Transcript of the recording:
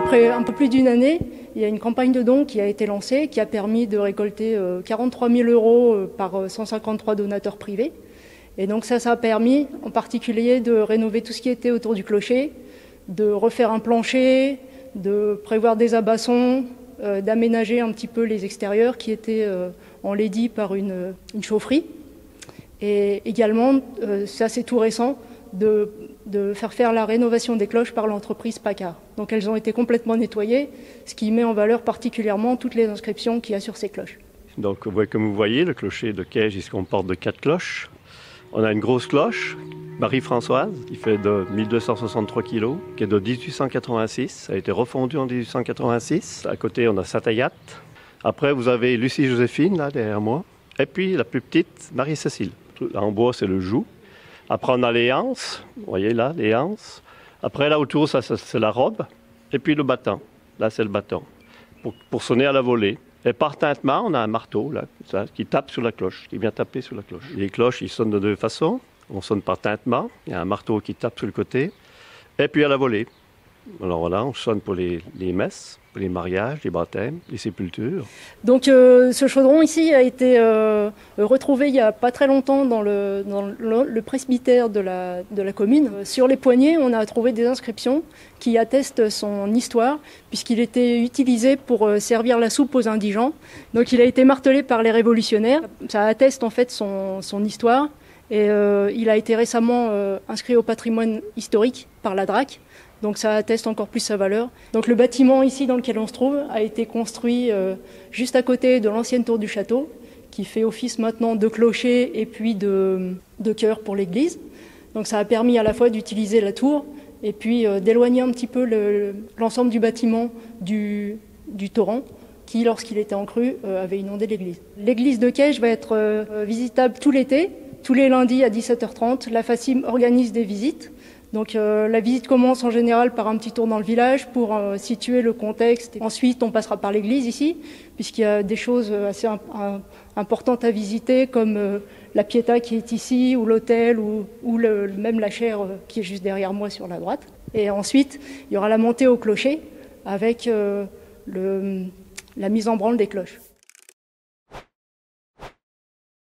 près un peu plus d'une année, il y a une campagne de dons qui a été lancée, qui a permis de récolter 43 000 € par 153 donateurs privés. Et donc ça a permis en particulier de rénover tout ce qui était autour du clocher, de refaire un plancher, de prévoir des abassons, d'aménager un petit peu les extérieurs qui étaient enlaidis par une chaufferie. Et également, ça c'est tout récent, de faire la rénovation des cloches par l'entreprise Paccard. Donc elles ont été complètement nettoyées, ce qui met en valeur particulièrement toutes les inscriptions qu'il y a sur ces cloches. Donc comme vous voyez, le clocher de Caige, il se comporte de 4 cloches. On a une grosse cloche, Marie-Françoise, qui fait de 1263 kg, qui est de 1886. Ça a été refondu en 1886. À côté, on a Saint-Agathe. Après, vous avez Lucie-Joséphine, là, derrière moi. Et puis, la plus petite, Marie-Cécile. En bois, c'est le joug. Après, on a les anses. Vous voyez là, les anses. Après, là, autour, ça, c'est la robe. Et puis, le bâton. Là, c'est le bâton. Pour sonner à la volée. Et par tintement, on a un marteau là, qui tape sur la cloche, qui vient taper sur la cloche. Les cloches, ils sonnent de deux façons. On sonne par tintement. Il y a un marteau qui tape sur le côté. Et puis à la volée. Alors voilà, on sonne pour les messes, pour les mariages, les baptêmes, les sépultures. Donc ce chaudron ici a été retrouvé il n'y a pas très longtemps dans le presbytère de la commune. Sur les poignées, on a trouvé des inscriptions qui attestent son histoire, puisqu'il était utilisé pour servir la soupe aux indigents. Donc il a été martelé par les révolutionnaires. Ça atteste en fait son histoire. Et il a été récemment inscrit au patrimoine historique par la DRAC. Donc ça atteste encore plus sa valeur. Donc le bâtiment ici dans lequel on se trouve a été construit juste à côté de l'ancienne tour du château, qui fait office maintenant de clocher et puis de chœur pour l'église. Donc ça a permis à la fois d'utiliser la tour et puis d'éloigner un petit peu l'ensemble du bâtiment du torrent qui, lorsqu'il était en crue, avait inondé l'église. L'église de Caige va être visitable tout l'été, tous les lundis à 17h30. La FACIM organise des visites. Donc la visite commence en général par un petit tour dans le village pour situer le contexte. Ensuite, on passera par l'église ici, puisqu'il y a des choses assez importantes à visiter, comme la Pietà qui est ici, ou l'autel, ou même la chaire qui est juste derrière moi sur la droite. Et ensuite, il y aura la montée au clocher avec la mise en branle des cloches.